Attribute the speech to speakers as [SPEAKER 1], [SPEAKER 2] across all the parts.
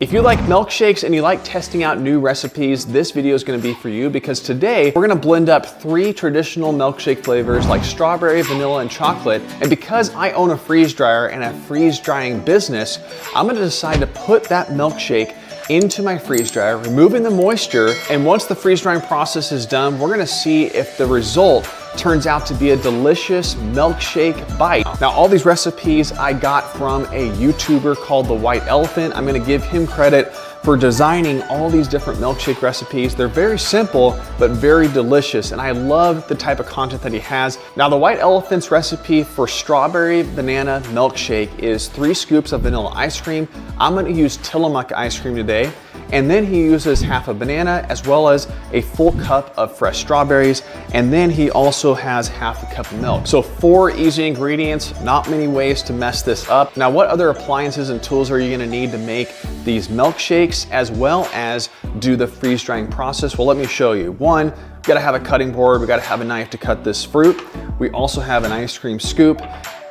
[SPEAKER 1] If you like milkshakes and you like testing out new recipes, this video is going to be for you because today we're going to blend up 3 traditional milkshake flavors like strawberry, vanilla, and chocolate. And because I own a freeze dryer and a freeze drying business, I'm going to decide to put that milkshake into my freeze dryer, removing the moisture. And once the freeze drying process is done, we're going to see if the result turns out to be a delicious milkshake bite. Now, all these recipes I got from a YouTuber called The White Elephant. I'm gonna give him credit for designing all these different milkshake recipes. They're very simple, but very delicious. And I love the type of content that he has. Now, The White Elephant's recipe for strawberry banana milkshake is 3 scoops of vanilla ice cream. I'm gonna use Tillamook ice cream today. And then he uses half a banana as well as a full cup of fresh strawberries. And then he also has half a cup of milk. So 4 easy ingredients, not many ways to mess this up. Now, what other appliances and tools are you gonna need to make these milkshakes as well as do the freeze drying process? Well, let me show you. 1, we gotta have a cutting board. We gotta have a knife to cut this fruit. We also have an ice cream scoop.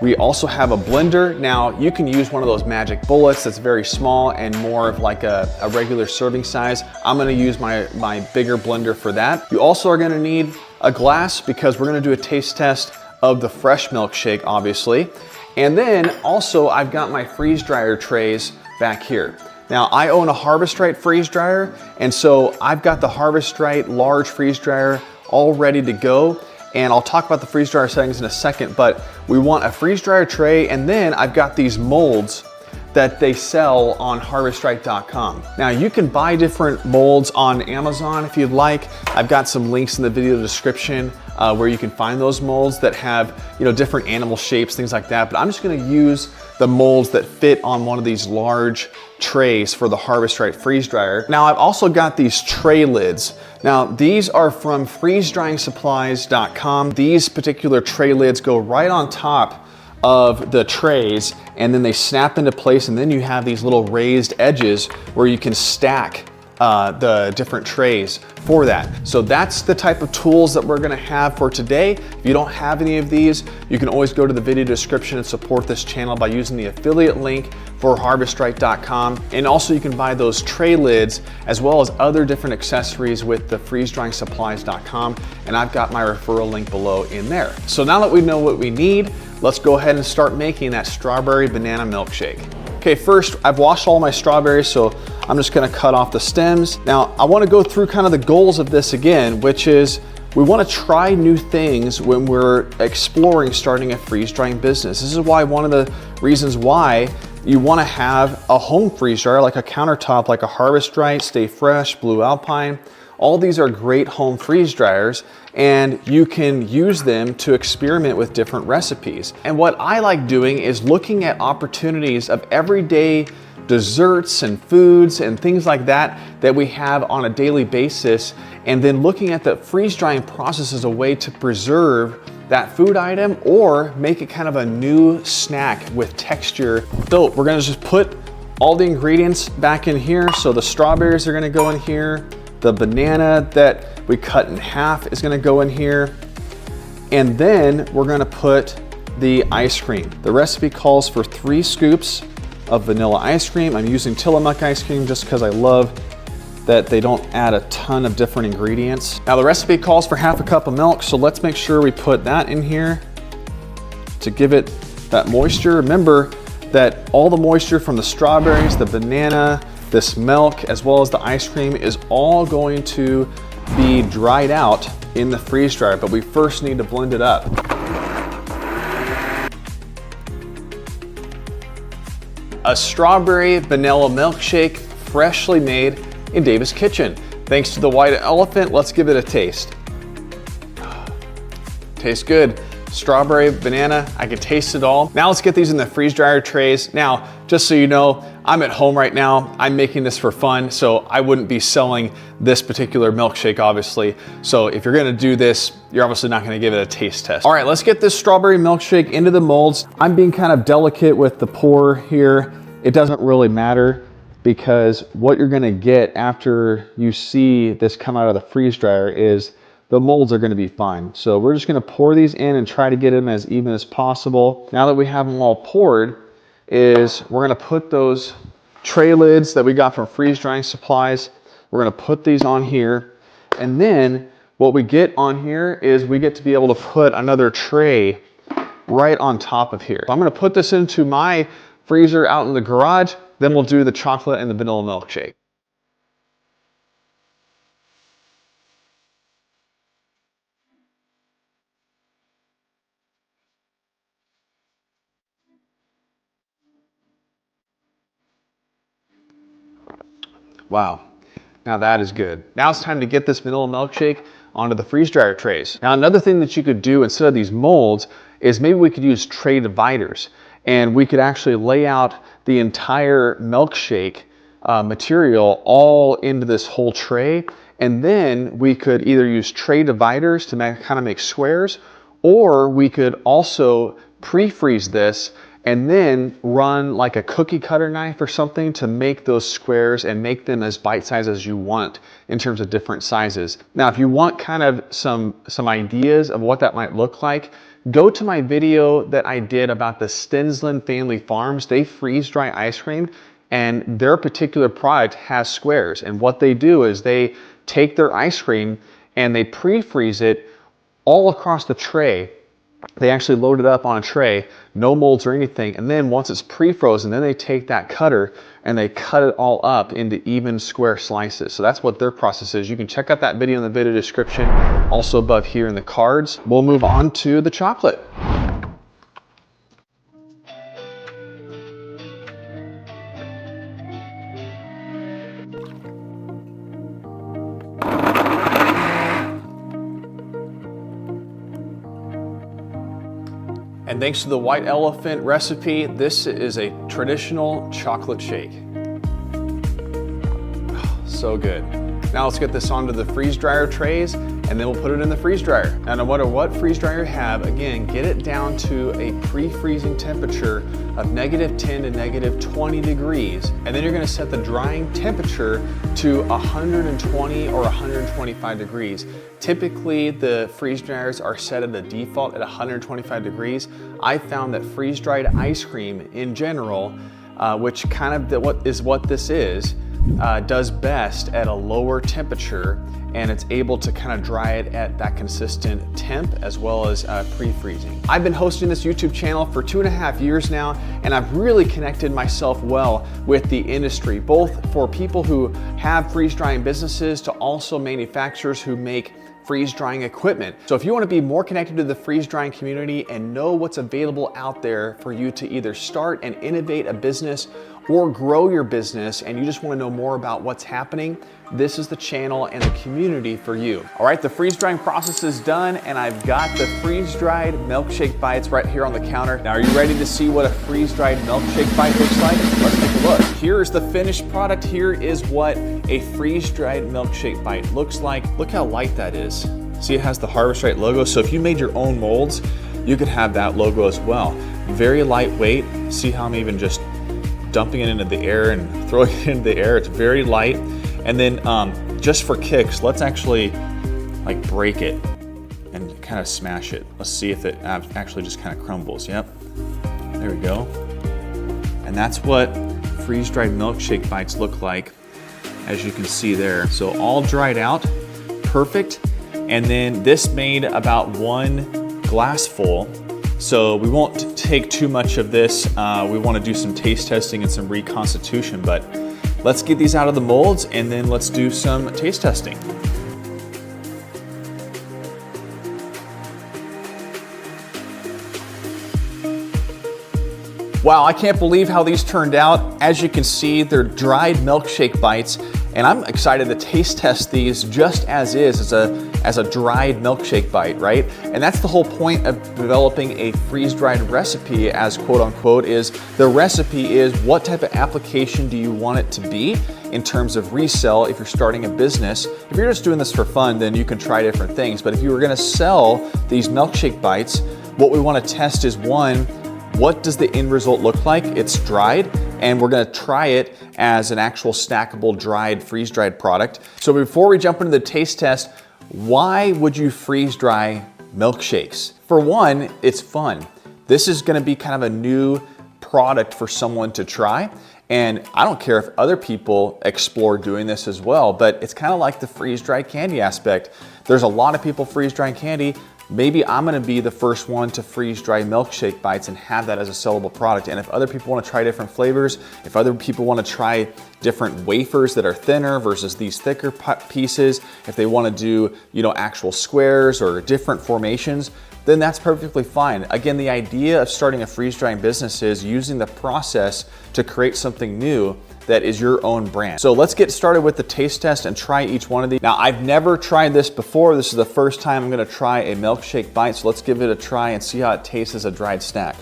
[SPEAKER 1] We also have a blender. Now, you can use one of those magic bullets that's very small and more of like a regular serving size. I'm gonna use my bigger blender for that. You also are gonna need a glass because we're gonna do a taste test of the fresh milkshake, obviously. And then also I've got my freeze dryer trays back here. Now, I own a Harvest Right freeze dryer, and so I've got the Harvest Right large freeze dryer all ready to go. And I'll talk about the freeze dryer settings in a second, but we want a freeze dryer tray, and then I've got these molds that they sell on harvestright.com. Now, you can buy different molds on Amazon if you'd like. I've got some links in the video description where you can find those molds that have, different animal shapes, things like that. But I'm just gonna use the molds that fit on one of these large trays for the Harvest Right freeze dryer. Now, I've also got these tray lids. Now, these are from freezedryingsupplies.com. These particular tray lids go right on top of the trays, and then they snap into place, and then you have these little raised edges where you can stack the different trays for that. So that's the type of tools that we're gonna have for today. If you don't have any of these, you can always go to the video description and support this channel by using the affiliate link for harvestright.com. And also you can buy those tray lids as well as other different accessories with the freezedryingsupplies.com. And I've got my referral link below in there. So now that we know what we need, let's go ahead and start making that strawberry banana milkshake. Okay, first I've washed all my strawberries, so I'm just gonna cut off the stems. Now, I wanna go through kind of the goals of this again, which is we wanna try new things when we're exploring starting a freeze drying business. This is why one of the reasons why you wanna have a home freeze dryer, like a countertop, like a Harvest Right, Stay Fresh, Blue Alpine. All these are great home freeze dryers, and you can use them to experiment with different recipes. And what I like doing is looking at opportunities of everyday desserts and foods and things like that that we have on a daily basis, and then looking at the freeze drying process as a way to preserve that food item or make it kind of a new snack with texture. So we're gonna just put all the ingredients back in here. So the strawberries are gonna go in here. The banana that we cut in half is gonna go in here. And then we're gonna put the ice cream. The recipe calls for 3 scoops of vanilla ice cream. I'm using Tillamook ice cream just because I love that they don't add a ton of different ingredients. Now, the recipe calls for half a cup of milk, so let's make sure we put that in here to give it that moisture. Remember that all the moisture from the strawberries, the banana, this milk, as well as the ice cream is all going to be dried out in the freeze dryer, but we first need to blend it up. A strawberry vanilla milkshake, freshly made in Davis Kitchen. Thanks to The White Elephant, let's give it a taste. Tastes good. Strawberry, banana, I can taste it all. Now let's get these in the freeze dryer trays. Now, just so you know, I'm at home right now. I'm making this for fun, so I wouldn't be selling this particular milkshake, obviously. So if you're gonna do this, you're obviously not gonna give it a taste test. All right, let's get this strawberry milkshake into the molds. I'm being kind of delicate with the pour here. It doesn't really matter because what you're gonna get after you see this come out of the freeze dryer is the molds are gonna be fine. So we're just gonna pour these in and try to get them as even as possible. Now that we have them all poured, we're gonna put those tray lids that we got from freeze drying supplies. We're gonna put these on here. And then what we get on here is we get to be able to put another tray right on top of here. So I'm gonna put this into my freezer out in the garage, then we'll do the chocolate and the vanilla milkshake. Wow, now that is good. Now it's time to get this vanilla milkshake onto the freeze dryer trays. Now another thing that you could do instead of these molds is maybe we could use tray dividers, and we could actually lay out the entire milkshake material all into this whole tray, and then we could either use tray dividers to kind of make squares, or we could also pre-freeze this and then run like a cookie cutter knife or something to make those squares and make them as bite-sized as you want in terms of different sizes. Now, if you want kind of some ideas of what that might look like, go to my video that I did about the Stensland Family Farms. They freeze dry ice cream, and their particular product has squares. And what they do is they take their ice cream and they pre-freeze it all across the tray. They actually load it up on a tray, no molds or anything, and then once it's pre-frozen, then they take that cutter and they cut it all up into even square slices. So that's what their process is. You can check out that video in the video description, also above here in the cards. We'll move on to the chocolate. And thanks to the White Elephant recipe, this is a traditional chocolate shake. So good. Now let's get this onto the freeze dryer trays, and then we'll put it in the freeze dryer. Now no matter what freeze dryer you have, again, get it down to a pre-freezing temperature of -10 to -20 degrees. And then you're gonna set the drying temperature to 120 or 125 degrees. Typically, the freeze dryers are set at a default at 125 degrees. I found that freeze-dried ice cream in general, which kind of what this is, does best at a lower temperature, and it's able to kind of dry it at that consistent temp as well as pre-freezing. I've been hosting this YouTube channel for 2.5 years now, and I've really connected myself well with the industry, both for people who have freeze drying businesses to also manufacturers who make freeze drying equipment. So if you want to be more connected to the freeze drying community and know what's available out there for you to either start and innovate a business or grow your business, and you just want to know more about what's happening, this is the channel and the community for you. All right, the freeze drying process is done, and I've got the freeze dried milkshake bites right here on the counter. Now, are you ready to see what a freeze dried milkshake bite looks like? Let's take a look. Here's the finished product. Here is what a freeze dried milkshake bite looks like. Look how light that is. See, it has the Harvest Right logo. So if you made your own molds, you could have that logo as well. Very lightweight. See how I'm even just dumping it into the air and throwing it into the air. It's very light. And then just for kicks, let's actually like break it and kind of smash it. Let's see if it actually just kind of crumbles. Yep, there we go. And that's what freeze-dried milkshake bites look like, as you can see there. So all dried out, perfect. And then this made about 1 glass full. So we won't take too much of this. We want to do some taste testing and some reconstitution, but let's get these out of the molds and then let's do some taste testing. Wow, I can't believe how these turned out. As you can see, they're dried milkshake bites, and I'm excited to taste test these just as is, as a dried milkshake bite, right? And that's the whole point of developing a freeze-dried recipe, as quote unquote, is the recipe is what type of application do you want it to be in terms of resell if you're starting a business. If you're just doing this for fun, then you can try different things. But if you were gonna sell these milkshake bites, what we wanna test is, one, what does the end result look like? It's dried, and we're gonna try it as an actual snackable, dried, freeze-dried product. So before we jump into the taste test, why would you freeze dry milkshakes? For one, it's fun. This is gonna be kind of a new product for someone to try. And I don't care if other people explore doing this as well, but it's kind of like the freeze-dried candy aspect. There's a lot of people freeze-drying candy. Maybe I'm gonna be the first one to freeze-dry milkshake bites and have that as a sellable product. And if other people wanna try different flavors, if other people wanna try different wafers that are thinner versus these thicker pieces, if they wanna do, you know, actual squares or different formations, then that's perfectly fine. Again, the idea of starting a freeze-drying business is using the process to create something new that is your own brand. So let's get started with the taste test and try each one of these. Now, I've never tried this before. This is the first time I'm gonna try a milkshake bite, so let's give it a try and see how it tastes as a dried snack.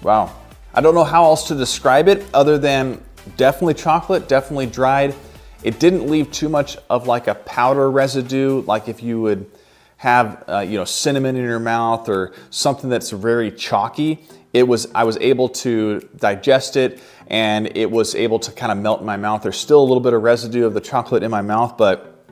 [SPEAKER 1] Wow. I don't know how else to describe it other than definitely chocolate, definitely dried. It didn't leave too much of like a powder residue, like if you would have you know, cinnamon in your mouth or something that's very chalky. I was able to digest it and it was able to kind of melt in my mouth. There's still a little bit of residue of the chocolate in my mouth, but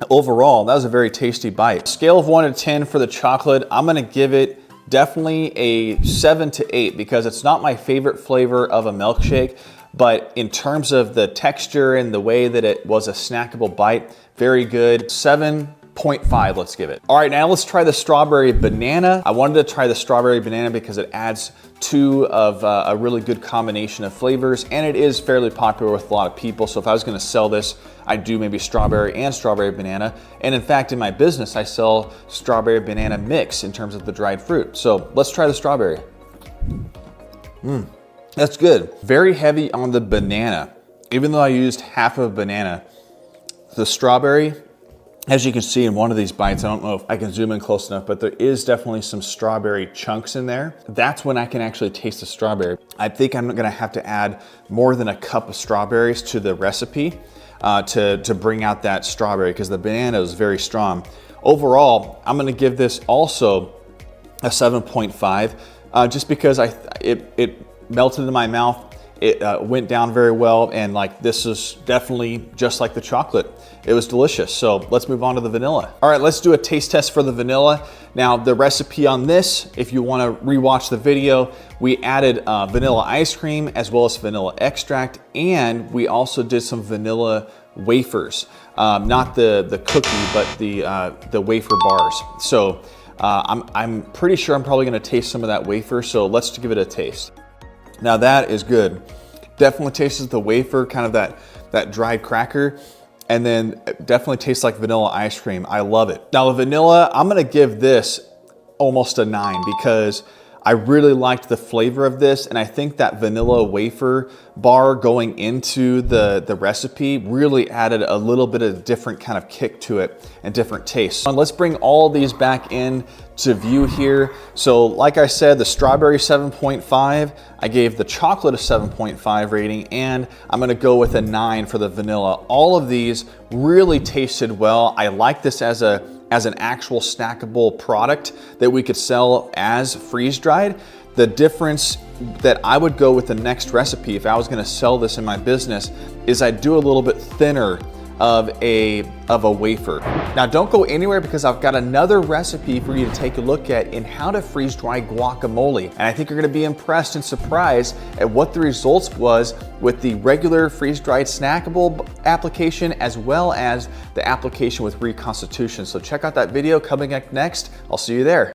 [SPEAKER 1] overall, that was a very tasty bite. Scale of 1 to 10 for the chocolate, I'm gonna give it definitely a 7 to 8 because it's not my favorite flavor of a milkshake, but in terms of the texture and the way that it was a snackable bite, very good. 7.5, let's give it. All right, now let's try the strawberry banana. I wanted to try the strawberry banana because it adds two of a really good combination of flavors, and it is fairly popular with a lot of people. So if I was gonna sell this, I'd do maybe strawberry and strawberry banana. And in fact, in my business, I sell strawberry banana mix in terms of the dried fruit. So let's try the strawberry. That's good. Very heavy on the banana. Even though I used half of a banana, the strawberry, as you can see in one of these bites, I don't know if I can zoom in close enough, but there is definitely some strawberry chunks in there. That's when I can actually taste the strawberry. I think I'm gonna have to add more than a cup of strawberries to the recipe to bring out that strawberry because the banana is very strong. Overall, I'm gonna give this also a 7.5 just because it melted in my mouth. It went down very well, and like this is definitely just like the chocolate. It was delicious. So let's move on to the vanilla. All right, let's do a taste test for the vanilla. Now the recipe on this, if you wanna rewatch the video, we added vanilla ice cream as well as vanilla extract, and we also did some vanilla wafers. Not the cookie, but the wafer bars. So I'm pretty sure I'm probably gonna taste some of that wafer, so let's give it a taste. Now that is good. Definitely tastes the wafer, kind of that dried cracker, and then definitely tastes like vanilla ice cream. I love it. Now the vanilla, I'm gonna give this almost a 9 because I really liked the flavor of this, and I think that vanilla wafer bar going into the recipe really added a little bit of different kind of kick to it and different taste. And let's bring all these back in to view here. So like I said, the strawberry 7.5, I gave the chocolate a 7.5 rating, and I'm gonna go with a 9 for the vanilla. All of these really tasted well. I like this as an actual snackable product that we could sell as freeze-dried. The difference that I would go with the next recipe if I was gonna sell this in my business is I'd do a little bit thinner of a wafer. Now don't go anywhere because I've got another recipe for you to take a look at in how to freeze dry guacamole. And I think you're gonna be impressed and surprised at what the results was with the regular freeze dried snackable application as well as the application with reconstitution. So check out that video coming up next. I'll see you there.